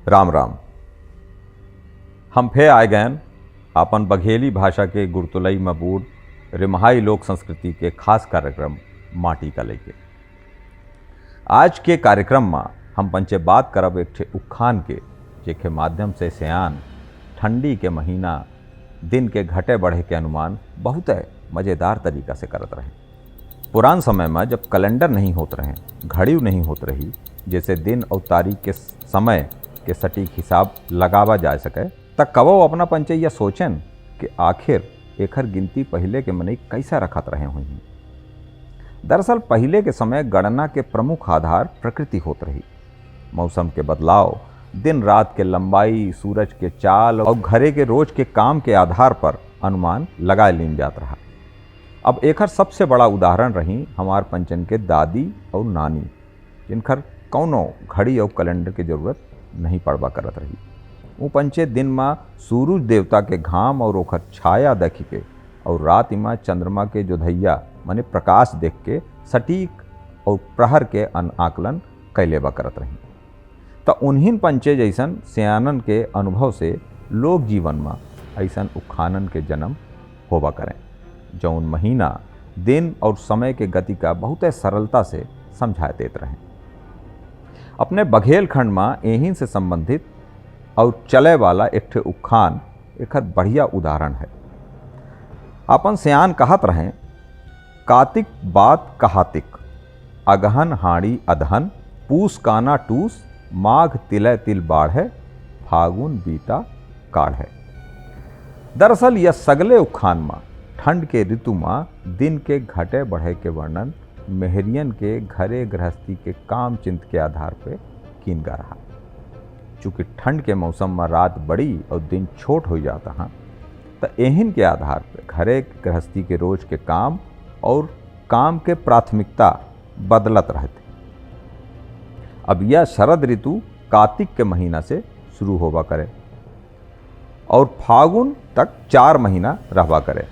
राम राम। हम फे आए गए अपन बघेली भाषा के गुरतुलई मबूर रिमहाई लोक संस्कृति के खास कार्यक्रम माटी का लेके। आज के कार्यक्रम में हम पंचे बात करब एक ठे उखान के जेके माध्यम से सयान ठंडी के महीना दिन के घटे बढ़े के अनुमान बहुत मज़ेदार तरीका से करत रहे। पुरान समय में जब कैलेंडर नहीं होत रहे, घड़ी नहीं होत रही, जैसे दिन और तारीख के समय के सटीक हिसाब लगावा जा सके, तब कबो अपना पंचे यह सोचन कि आखिर एकर गिनती पहले के मनई कैसा रखत रहे हुई। दरअसल पहले के समय गणना के प्रमुख आधार प्रकृति होत रही। मौसम के बदलाव, दिन रात के लंबाई, सूरज के चाल और घरे के रोज के काम के आधार पर अनुमान लगा लीन जात रहा। अब एकर सबसे बड़ा उदाहरण रही हमार पंचन के दादी और नानी, जिनकर कौनो घड़ी और कैलेंडर की जरूरत नहीं पड़वा करत रही। वो पंचे दिन में सूरज देवता के घाम और ओकर छाया देख के और रात में चंद्रमा के जोधैया माने प्रकाश देख के सटीक और प्रहर के आकलन कैलेबा करत रही। तो उन्हीं पंचे जैसन सियानन के अनुभव से लोक जीवन में ऐसन उखानन के जन्म होबा करें, जौन महीना दिन और समय के गति का बहुत सरलता से समझा देते रहें। अपने बघेलखंड में यहीं से संबंधित और चले वाला एक ठे उखान एक बढ़िया उदाहरण है। अपन सियान कहत रहें, कातिक बात कहातिक, अगहन हाड़ी अधहन, पूस काना टूस, माघ तिलय तिल बाढ़े, फागुन बीता काढ़े। दरअसल यह सगले उखान में ठंड के ऋतु में दिन के घटे बढ़े के वर्णन मेहरियन के घरे गृहस्थी के काम चिंत के आधार पर कीनगा रहा। चूँकि ठंड के मौसम में रात बड़ी और दिन छोट हो जाता है, तो एहन के आधार पर घरे गृहस्थी के रोज के काम और काम के प्राथमिकता बदलत रहते। अब यह शरद ऋतु कार्तिक के महीना से शुरू होवा करे और फागुन तक 4 महीना रहवा करे,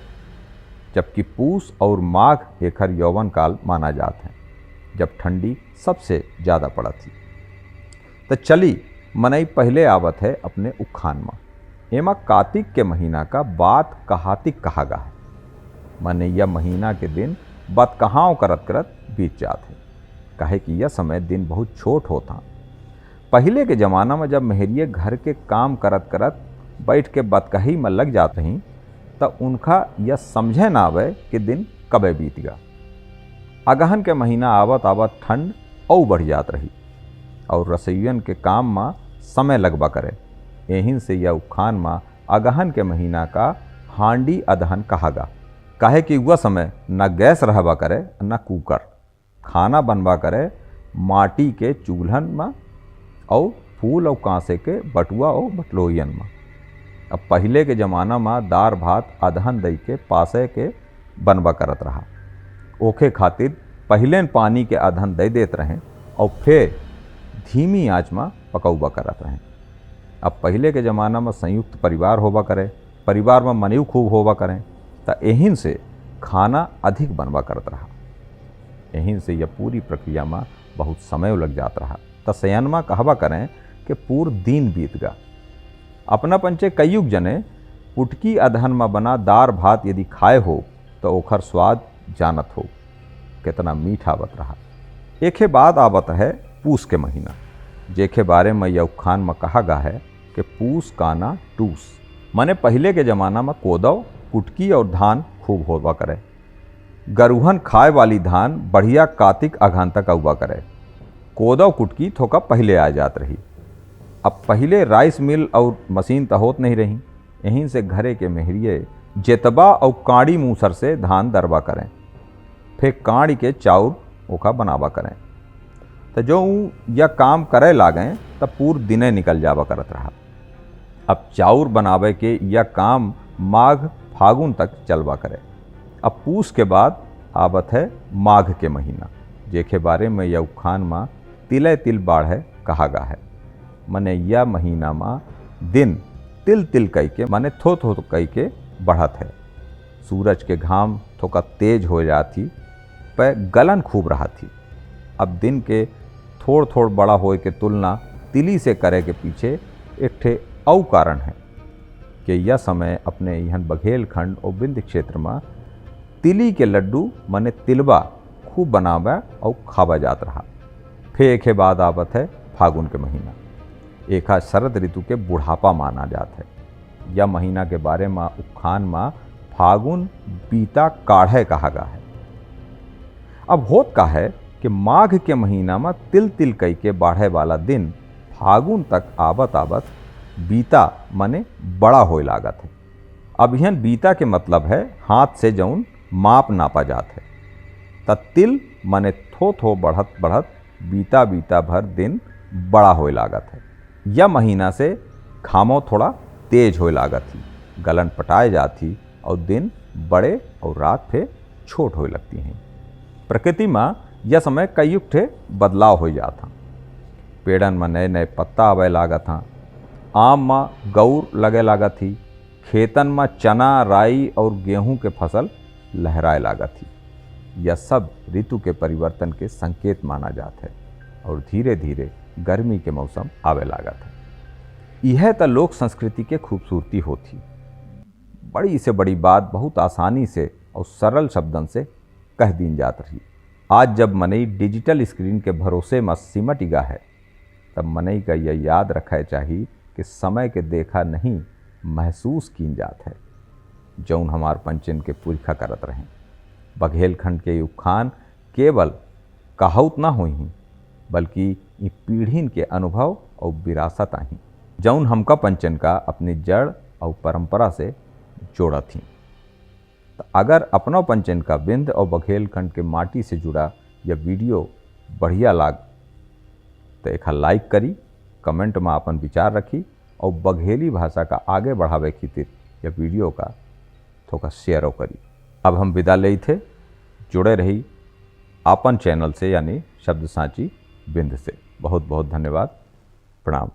जबकि पूस और माघ एकर यौवन काल माना जाता है, जब ठंडी सबसे ज़्यादा पड़ा थी। तो चली मनई पहले आवत है अपने उखान में। एमा कार्तिक के महीना का बात कहातिक कहा गा है, मने यह महीना के दिन बात कहाओं करत करत बीत जाते हैं, काहे कि यह समय दिन बहुत छोट होता। पहले के ज़माना में जब मेहरिए घर के काम करत करत बैठ के बतकही में लग जाते हैं, तब उनका यह समझे ना आवे कि दिन कबे बीत गया। अगहन के महीना आवत आवत ठंड और बढ़ जात रही और रसोईयन के काम में समय लगवा करे। यहीं से यह उखान में अगहन के महीना का हांडी अदहन कहा गा, काहे कि वह समय न गैस रहबा करे न कुकर, खाना बनवा करे माटी के चूल्हन में और फूल और कांसे के बटुआ और बटलोइयन में। अब पहले के ज़माना में दार भात अदहन दई के पासे के बनवा करत रहा। ओखे खातिर पहले पानी के अदहन दे देते रहें और फिर धीमी आंच में पकौबा करत रहें। अब पहले के ज़माना में संयुक्त परिवार होबा करे, परिवार में मनीव खूब होबा करें, तो यहीं से खाना अधिक बनवा करत रहा। यहीं से यह पूरी प्रक्रिया में बहुत समय लग जाता रहा। तो सयनमा कहवा करें कि पूर्व दिन बीत गा। अपना पंचे कईयुग जने पुटकी अदहन में बना दार भात यदि खाए हो तो ओखर स्वाद जानत हो कितना मीठा आवत रहा। एके बाद आवत है पूस के महीना, जेके बारे में यह उखान में कहा गा है कि पूस काना टूस, माने पहले के ज़माना में कोदव, कुटकी और धान खूब होवा करे। गरुहन खाए वाली धान बढ़िया कार्तिक अगहन तक उगवा करे। कोदव कुटकी थोका पहले आ जात रही। अब पहले राइस मिल और मशीन तो होत नहीं रही। यहीं से घरे के मेहरिए जेतबा और काड़ी मूसर से धान दरबा करें, फिर काड़ी के चाउर ओखा बनावा करें। तो जो यह काम करे लागें तब पूर्व दिने निकल जावा करत रहा। अब चाउर बनावे के यह काम माघ फागुन तक चलवा करे। अब पूस के बाद आवत है माघ के महीना, जेके बारे में यह उखान में तिलय तिल बाढ़े कहा गा है। मने यह महीना में दिन तिल तिल कई के माने थो थो कई के बढ़त है। सूरज के घाम थोका तेज हो जाती, पर गलन खूब रहा थी। अब दिन के थोड़ थोड़ बड़ा होए के तुलना तिली से करे के पीछे एक ठे औ कारण है कि यह समय अपने यहन बघेलखंड और विंध्य क्षेत्र में तिली के लड्डू मने तिलबा खूब बनावा और खावा जात रहा। फिर एक बाद आवत है फागुन के महीना। एका शरद ऋतु के बुढ़ापा माना जात है। यह महीना के बारे में उखान में फागुन बीता काढ़े कहा गया है। अब होत का है कि माघ के महीना में तिल तिल कई के बाढ़े वाला दिन फागुन तक आवत आवत बीता मने बड़ा होए लागत है। अब यहन बीता के मतलब है हाथ से जौन माप नापा जात है। त तिल मने थो थो बढ़त बढ़त बीता बीता भर दिन बड़ा होए लागत है। यह महीना से घामों थोड़ा तेज होए लागत ही, गलन पटाए जाती और दिन बड़े और रात फिर छोट होए लगती हैं। प्रकृति में यह समय कई ठे बदलाव हो जाता। पेड़न में नए नए पत्ता आवे लागत था, आम में गौर लगे लागत थी, खेतन में चना राई और गेहूं के फसल लहराए लागत थी। यह सब ऋतु के परिवर्तन के संकेत माना जाता है और धीरे धीरे गर्मी के मौसम आवे लागत है। यह तो लोक संस्कृति के खूबसूरती होती। बड़ी से बड़ी बात बहुत आसानी से और सरल शब्दन से कह दी जात रही। आज जब मनई डिजिटल स्क्रीन के भरोसे में सिमट गया है, तब मनई का यह याद रखा चाहिए कि समय के देखा नहीं महसूस की जात है, जौन हमार पंचन के पुरखा करत रहे। बघेलखंड के उखान केवल कहावत ना हुई ही, बल्कि ये पीढ़ीन के अनुभव और विरासत आई, जौन हमका पंचन का अपनी जड़ और परंपरा से जोड़ा थी। तो अगर अपना पंचन का विंध्य और बघेलखंड के माटी से जुड़ा यह वीडियो बढ़िया लाग तो एक लाइक करी, कमेंट में अपन विचार रखी और बघेली भाषा का आगे बढ़ावे खातिर यह वीडियो का थोड़ा शेयर करी। अब हम विदा ले थे, जुड़े रही अपन चैनल से यानी शब्द सांची विंध्य से। बहुत बहुत धन्यवाद। प्रणाम।